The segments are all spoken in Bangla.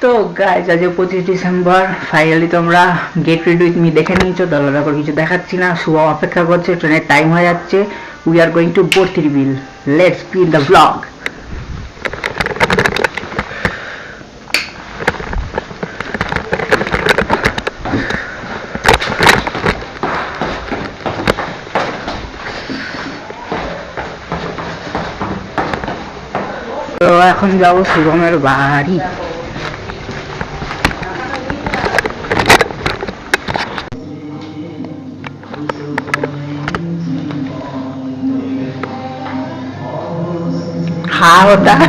তো গাইজ আজ 25 ডিসেম্বর ফাইনালি তোমরা গেট রেডি উইথ মি দেখে নিয়েছো, তো আলাদা করে কিছু দেখাচ্ছি না। শুভ অপেক্ষা করছে, ট্রেনের টাইম হয়ে যাচ্ছে। উই আর গোয়িং টু বর্তিরবিল। Let's speed the blog. তো এখন যাবো শুভমের বাড়ি। हाँ होता है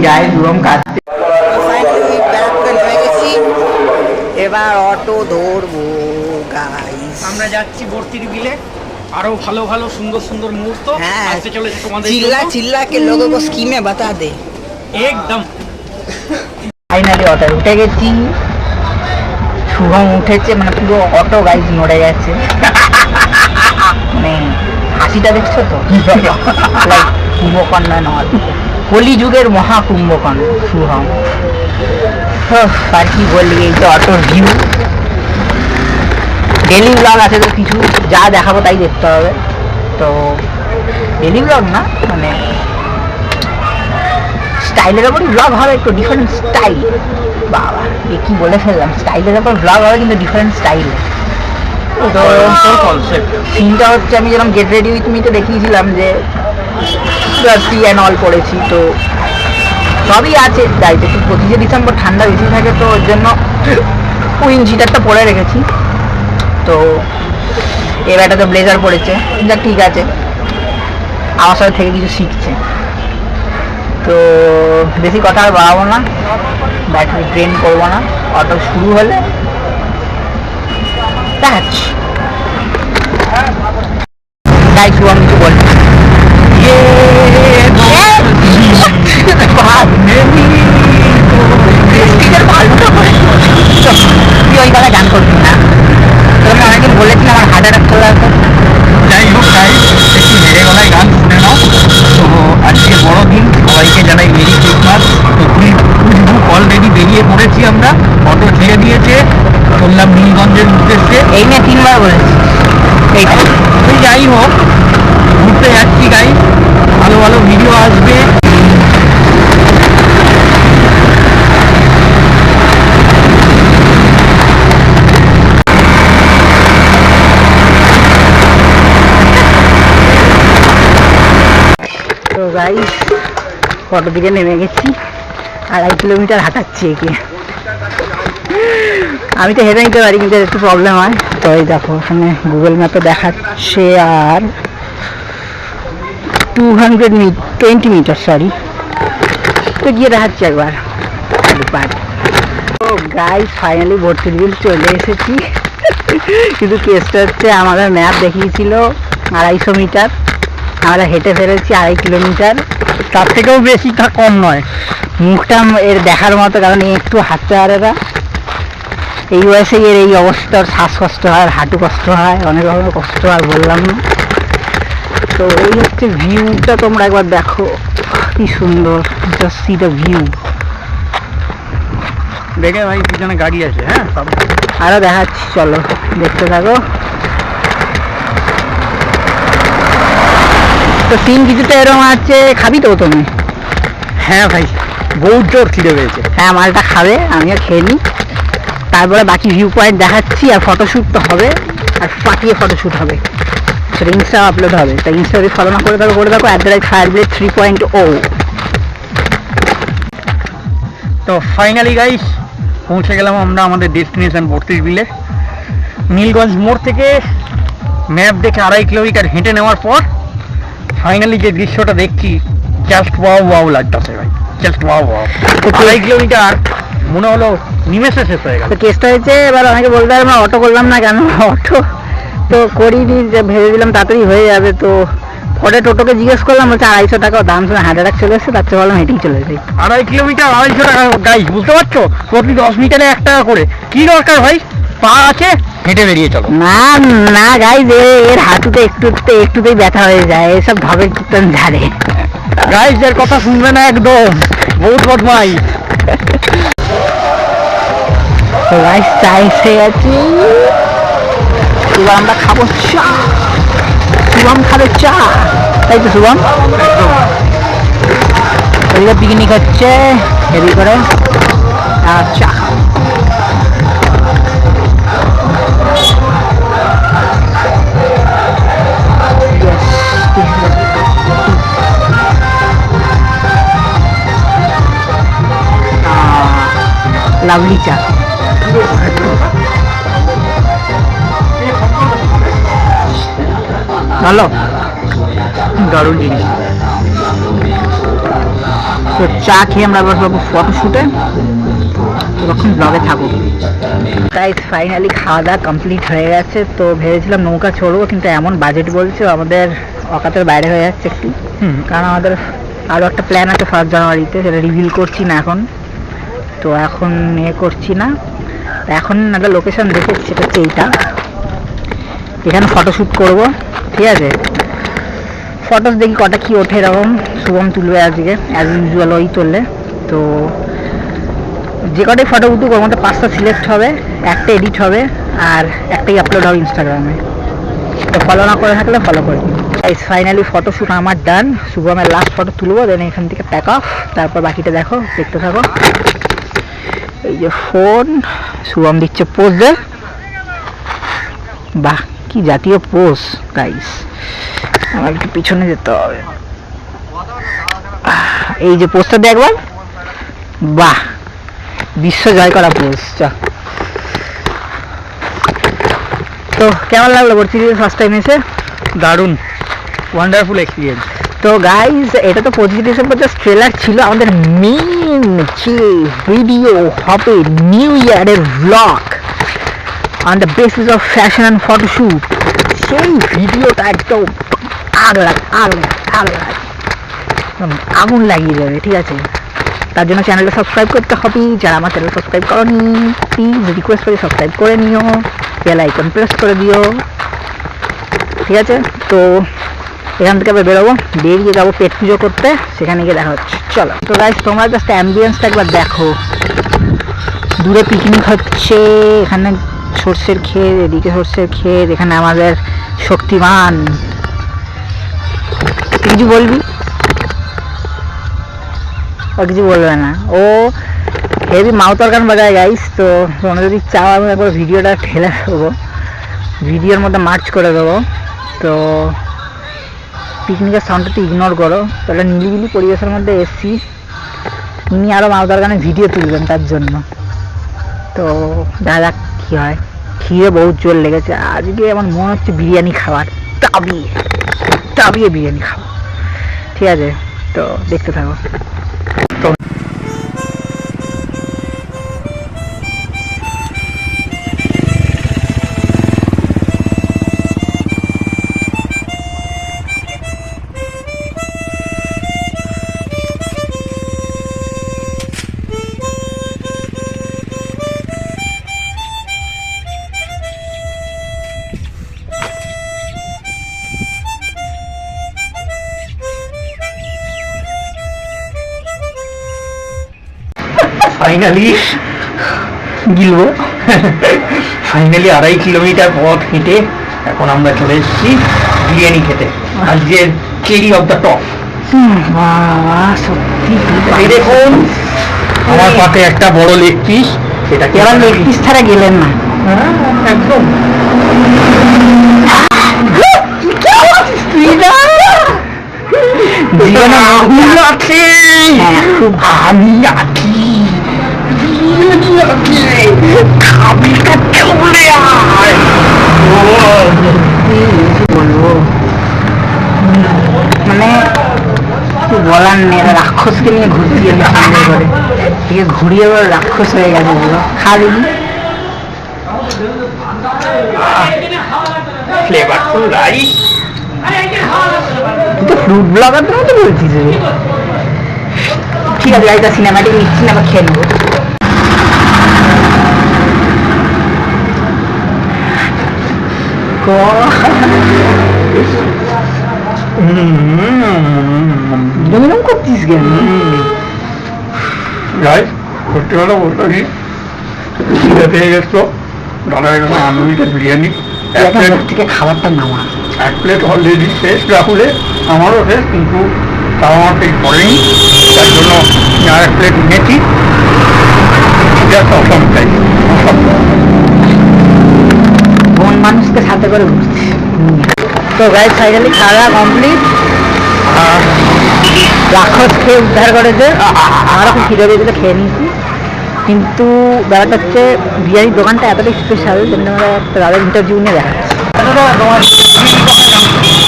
গায়ে রুম কাটতে এবার অটো ধরবো গাইস। আমরা যাচ্ছি বর্তির বিলে। আরো ভালো ভালো সুন্দর সুন্দর মুহূর্ত আসতে চলেছে তোমাদের জন্য। চিল্লা চিল্লা के लोगों को स्कीमें बता दे। একদম ফাইনালি অটো উঠে গেছি। শুভম উঠেছে, মানে পুরো অটো গাইজ নড়ে গেছে। মানে হাসিটা দেখছো তো, কুম্ভকর্ণ নয়, কলিযুগের মহা কুম্ভকর্ণ শুভম। আর কি বলি, এই যে অটোর ভিউ। ডেলি ব্লগ আছে তো, কিছু যা দেখাবো তাই দেখতে হবে। তো ডেলি ব্লগ না, মানে স্টাইলের ওপরই ব্লগ হবে, একটু ডিফারেন্ট স্টাইল। বাবা এ কি বলে ফেললাম, স্টাইলের ওপর ব্লগ হবে কিন্তু ডিফারেন্ট স্টাইল। তো সিনটা হচ্ছে, আমি যেরকম গেট রেডি উইথ মিতে দেখিয়েছিলাম যে সি অ্যান্ড অল করেছি, তো সবই আছে। তাই তো 25 ডিসেম্বর ঠান্ডা বেশি থাকে, তো ওর জন্য উইন্ড শিটারটা পরে রেখেছি। তো এর একটা তো ব্লেজার পরেছে, যা ঠিক আছে, আমার সাথে থেকে কিছু শিখছে। তো বেশি কথা আর বাড়াবো না, ব্যাটারি ড্রেন করবো না। অটো শুরু হলে তাই শুভম কিছু বলছি। তুই ওই কথা গান করবি না, তোর অনেকদিন বলেছি আমার হার্ট অ্যাটাক চলে আসবে। যাই হোক গাইস, একটু মেরে গলায় গান শুনে নাও। তো আজকে বড়দিন, সবাইকে জানাই মেরি ক্রিসমাস। তো অলরেডি বেরিয়ে পড়েছি আমরা, অটো ছেড়ে দিয়েছে, চললাম নীলগঞ্জের উদ্দেশ্যে। এই নিয়ে 3বার বলেছি এইটা। তুই যাই হোক, ঘুরতে যাচ্ছি গাইস, ভালো ভালো ভিডিও আসবে। তো গাইস অটো দিকে নেমে গেছি, 2.5 কিলোমিটার হাঁটাচ্ছি একে। আমি তো হেঁটে নিতে পারি, কিন্তু একটু প্রবলেম হয়। তো এই দেখো ওখানে গুগল ম্যাপে দেখাচ্ছে আর 20 মিটার, সরি। তো গিয়ে দেখাচ্ছি একবার। তো গাইস ফাইনালি বর্তিরবিল চলে এসেছি। কিন্তু কেসটা হচ্ছে, আমাদের ম্যাপ দেখিয়েছিল 250 মিটার, আমরা হেঁটে ফেলেছি 2.5 কিলোমিটার। তার থেকেও বেশি, তা কম নয়। মুখটা এর দেখার মতো, কারণ একটু হাঁটতে পারে না। এই বয়সে এর এই অবস্থা, শ্বাসকষ্ট হয়, হাঁটু কষ্ট হয়, অনেক রকমের কষ্ট হয়, বললাম না। তো এই হচ্ছে ভিউটা, তোমরা একবার দেখো কি সুন্দর। Just see the view. দেখে ভাই পিছনে গাড়ি আছে। হ্যাঁ, আরও দেখাচ্ছি, চলো দেখতে থাকো। তো সিন কিছুটা এরকম আছে। খাবি তো তুমি? হ্যাঁ ভাই, বহুত জোর খিদে পেয়েছে। হ্যাঁ, মালটা খাবে, আমিও খেয়ে নিই। তারপরে বাকি ভিউ পয়েন্ট দেখাচ্ছি, আর ফটোশ্যুট তো হবে, আর ফাটিয়ে ফটোশ্যুট হবে, সেটা ইনস্টা আপলোড হবে। তাই ইনস্টা যদি ফলো না করে থাকো করে থাকো, @fireblade 3.0। তো ফাইনালি গাইস পৌঁছে গেলাম আমরা আমাদের ডেস্টিনেশন বর্তিরবিলে। নীলগঞ্জ মোড় থেকে ম্যাপ দেখে 2.5 কিলোমিটার হেঁটে নেওয়ার পর ফাইনালি যে দৃশ্যটা দেখছি, জাস্ট ওয়াও লাগতেছে ভাই, জাস্ট ওয়াও। 2.5 কিলোমিটার মনে হলো নিমেষে শেষ হয়ে গেল। তো কেসটা হয়েছে, এবার অনেকে বলতে পারে আমরা অটো করলাম না কেন। অটো তো করিনি, যে ভেবেছিলাম তাড়াতাড়ি হয়ে যাবে। তো পরে টোটোকে জিজ্ঞেস করলাম, বলছে 250 টাকা দাম, শুনে হার্ট অ্যাটাক চলে এসেছে, তার চেয়ে ভাবলাম হেঁটেই চলে যাই। 2.5 কিলোমিটার 250 টাকা গাইস, বুঝতে পারছো? প্রতি 10 মিটারে 1 টাকা করে। কি দরকার ভাই পা আছে, হেঁটে বেরিয়ে চলো। না না গাইজ, এর হাঁটুতে একটুতেই ব্যথা হয়ে যায়, এসব ঢবের কীর্তন ঝাড়ে। গাইজ এর কথা শুনবে না একদম, বহুত বদমাই। তো গাইজ চা এসে গেছি, এবার আমরা খাবো চা। শুভম খাবে চা, তাই তো শুভম? এদিকে পিকনিক হচ্ছে এদিক করে, আর চা খাবো। লাভলি চা। ভালো, দারুণ জিনিস। তো চা খেয়ে আমরা এবার যাবো ফটোশ্যুটে, তখন ব্লগে থাকবো। তাই ফাইনালি খাওয়া দাওয়া কমপ্লিট হয়ে গেছে। তো ভেবেছিলাম নৌকা চড়বো, কিন্তু এমন বাজেট বলছে আমাদের অকাতের বাইরে হয়ে যাচ্ছে একটু। কারণ আমাদের আরও একটা প্ল্যান আছে 1 জানুয়ারিতে, সেটা রিভিল করছি না এখন। তো এখন করছি না, এখন একটা লোকেশন দেখেছি, সেটা হচ্ছে এইটা। এখানে ফটোশ্যুট করব, ঠিক আছে? ফটোস দেখি কটা কি ওঠে, এরকম শুভম তুলবে আজকে, অ্যাজ ইউজুয়াল ওই তুললে। তো যে কটাই ফটো উঠুক, ওর মধ্যে 5টা সিলেক্ট হবে, একটা এডিট হবে, আর একটাই আপলোড হবে ইনস্টাগ্রামে। তো ফলো না করে থাকলে ফলো করে দিন। ফাইনালি ফটোশ্যুট আমার ডান। শুভমের লাস্ট ফটো তুলবো, দেন এখান থেকে প্যাক অফ, তারপর বাকিটা দেখো, দেখতে থাকো। এই যে ফোন, শুভম দিচ্ছে পোজ দে। বাহ, কি জাতীয় পোজ গাইস, আমার একটু পিছনে যেতে হবে। এই যে পোজটা দে একবার, বাহ, বিশ্ব জয় করা পোজ। তো কেমন লাগলো বর্চিতে ফার্স্ট টাইম এসে? দারুণ, ওয়ান্ডারফুল এক্সপিরিয়েন্স। তো গাইজ, এটা তো 25 ডিসেম্বর জাস্ট ট্রেলার ছিল। আমাদের মেইন যে ভিডিও হবে নিউ ইয়ারের blog on the basis of fashion and photoshoot, সেই ভিডিওটা একদম আগুন লাগিয়ে দেবে, ঠিক আছে? তার জন্য চ্যানেলটা সাবস্ক্রাইব করতে হবে। যারা আমার চ্যানেল সাবস্ক্রাইব করনি, প্লিজ রিকোয়েস্ট করে সাবস্ক্রাইব করে নিও, বেল আইকন প্রেস করে দিও, ঠিক আছে? তো এখান থেকে আবার বেরোবো, বেরিয়ে যাবো পেট পুজো করতে, সেখানে গিয়ে দেখা হচ্ছে। চলো। তো গাইস, তোমরা জাস্ট অ্যাম্বিয়েন্সটা একবার দেখো। দূরে পিকনিক হচ্ছে, এখানে সর্ষের ক্ষেত, এদিকে সর্ষের ক্ষেত, এখানে আমাদের শক্তিমান। কিছু বলবি? ও কিছু বলবে না, ও হেভি মাউথর গান বাজায় গাইস। তো তোমরা যদি চাও, আমি একবার ভিডিওটা ঠেলে দেবো, ভিডিওর মধ্যে মার্চ করে দেবো। তো পিকনিকের সাউন্ডটা ইগনোর করো, তাহলে নিলিবিলি পরিবেশের মধ্যে এসছি। উনি আরও মাউদার গানে ভিডিও তুলবেন তার জন্য। তো দেখা যাক কী হয়। খিদে বহুত জোর লেগেছে আজকে, আমার মনে হচ্ছে বিরিয়ানি খাওয়ার, তাবিয়ে বিরিয়ানি খাওয়া, ঠিক আছে? তো দেখতে থাকো। ফাইনালি গিলবো, ফাইনালি 2.5 কিলোমিটার পথ হেঁটে এখন আমরা চলে এসেছি বিরিয়ানি খেতে, আজকের চেরি অফ দ্য টপ। বাবা সত্যি এই দেখুন আমার পাতে একটা বড় লেগ পিস, এটা এবার লেগ পিস ছাড়া গেলেন না। একদম জীবনে আগুন আছে, খুব আমি আছি, বিরিয়ানি আছে, খাবি তো চলে আয়। বলবো, মানে কিছু বলার নেই, রাক্ষসকে নিয়ে ঘুরছি আমি সুন্দর করে, ঠিক আছে? ঘুরিয়ে এবার রাক্ষস হয়ে গেছে পুরো। খা দেখি। Flavourful rice. তুই তো ফ্রুট ব্লগার তো মতো বলছিস রে। ঠিক আছে, গাড়িটা সিনেমাটিক নিচ্ছি না, আবার খেয়ে নেবো। এরকম করছিস কেন? গাইস সত্যি কথা বলতে কি খিদে পেয়ে গেছো, দাদা এখানে আনলিমিটেড বিরিয়ানি এক এখন প্লেট, মুখ থেকে খাবারটা নামা। এক প্লেট অলরেডি শেষ রাহুলে, আমারও শেষ, কিন্তু তাও আমার পেট ভরেনি, তার জন্য আমি আর এক প্লেট নিয়েছি। জাস্ট অসম চাই, অসম। মন মানুষকে সাথে করে ঘুরছে। তো গাইজ ফাইনালি খাওয়া কমপ্লিট। রাক্ষস খেয়ে উদ্ধার করেছে, আমারও খুব খিদে পেয়েছিল, খেয়ে নিয়েছি। কিন্তু ব্যাপারটা হচ্ছে বিরিয়ানির দোকানটা এতটাই স্পেশাল, যেটা আমরা তাদের ইন্টারভিউ নিয়ে দেখাচ্ছি।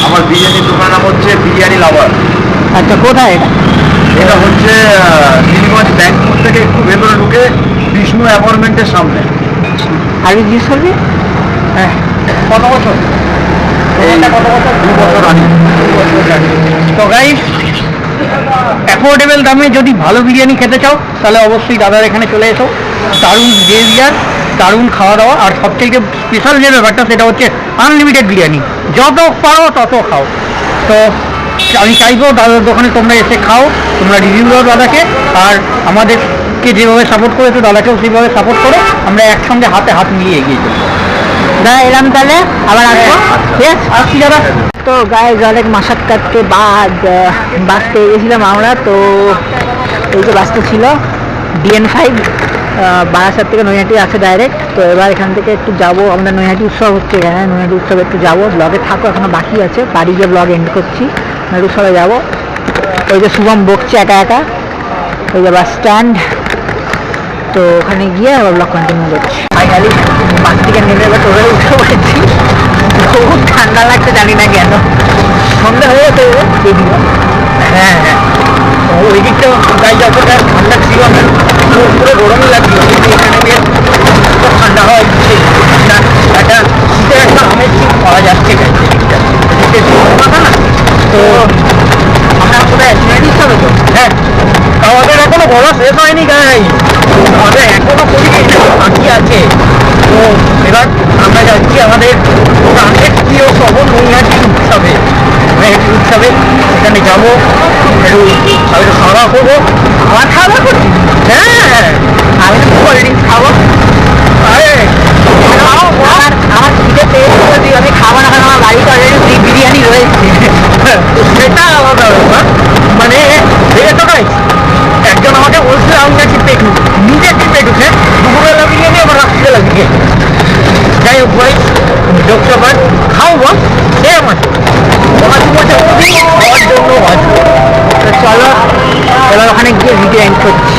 আমার বিরিয়ানির দোকান নাম হচ্ছে বিরিয়ানি লাভার। আচ্ছা, কোথায় এটা? এটা হচ্ছে নীলগঞ্জ ব্যাংক মোড় থেকে একটু ভেতরে ঢুকে বিষ্ণু অ্যাপার্টমেন্টের সামনে। আর জিজ্ঞেস করবি? হ্যাঁ, কত বছর? কত বছর? 2 বছর আগে। তো গাইস, অ্যাফোর্ডেবল দামে যদি ভালো বিরিয়ানি খেতে চাও তাহলে অবশ্যই দাদার এখানে চলে এসো। দারুণ বিহেভিয়ার, দারুণ খাওয়া দাওয়া, আর সবথেকে স্পেশাল যে ব্যাপারটা সেটা হচ্ছে আনলিমিটেড বিরিয়ানি, যত পারো তত খাও। তো আমি চাইবো দাদার দোকানে তোমরা এসে খাও, তোমরা রিভিউ দাও দাদাকে, আর আমাদেরকে যেভাবে সাপোর্ট করেছো দাদাকেও সেইভাবে সাপোর্ট করো, আমরা একসঙ্গে হাতে হাত মিলিয়ে এগিয়ে চলবো। দাদা এলাম তাহলে, আবার আসবো। ঠিক আছে, আসছি দাদা। তো গায়ে অনেক মাসাক্কাতকে বাদ বাস পেয়ে গেছিলাম আমরা। তো এই যে বাসটা ছিল DN5, বারাসাত থেকে নৈহাটি আছে ডাইরেক্ট। তো এবার এখান থেকে একটু যাবো, আমাদের নৈহাটি উৎসব হচ্ছে এখানে, নৈহাটি উৎসবে একটু যাবো। ব্লগে থাকো, এখনো বাকি আছে, বাড়ি গিয়ে ব্লগ এন্ড করছি। নৈহাটি উৎসবে যাবো। ওই যে শুভম বকছে একা একা, ওই যে বাস স্ট্যান্ড। তো ওখানে গিয়ে আবার ব্লগ কন্টিনিউ করছি। ফাইনালি বাস থেকে নেমে এবার টোরে উঠে পড়েছি। খুব ঠান্ডা লাগছে, জানি না কেন। সন্ধ্যা হয়ে যেতে যদিও। হ্যাঁ হ্যাঁ, ওই দিকটা গাই যতটা ঠান্ডা ছিল না, পুরো গরমই লাগছিল, কিন্তু এখানে গিয়ে খুব ঠান্ডা হয়, ঠান্ডা একটা শীতের একটা আমেজ ঠিক পাওয়া যাচ্ছে গাইছে দিকটা, কথা না। তো আমরা কোথায় আছি? রেডি হবে তো? হ্যাঁ, আমাদের এখনো বলা শেষ হয়নি গাই, আমাদের এখনো বাকি আছে। তো এবার আমরা যাচ্ছি আমাদের প্রাণের প্রিয় শহর নৈহাটি উৎসবে। নৈহাটি উৎসবে এখানে যাবো, একটু খাওয়া দাওয়া করবো। আমার খাওয়া দাওয়া করছি? হ্যাঁ, আমি তো কোল্ড ড্রিঙ্কস খাবো। আরে আমার খিদে পেয়েছে, যদি আমি খাবো না, কারণ আমার বাড়িতে অলরেডি বিরিয়ানি রয়েছে। সেটা আলাদা ব্যাপার, মানে দেখে তো গাইস, একজন আমাকে বলছিল আমি নাকি পেটু, নিজে কি পেটু, হ্যাঁ, দুপুরবেলা বিরিয়ানি আবার রাত্রিবেলা বিরিয়ানি। যাই হোক ভাই, যোগসভার খাও বল, সে আমার খাওয়ার জন্য বাঁচবো। তো চলো এবার ওখানে গিয়ে ভিডিও এন্ড করছি।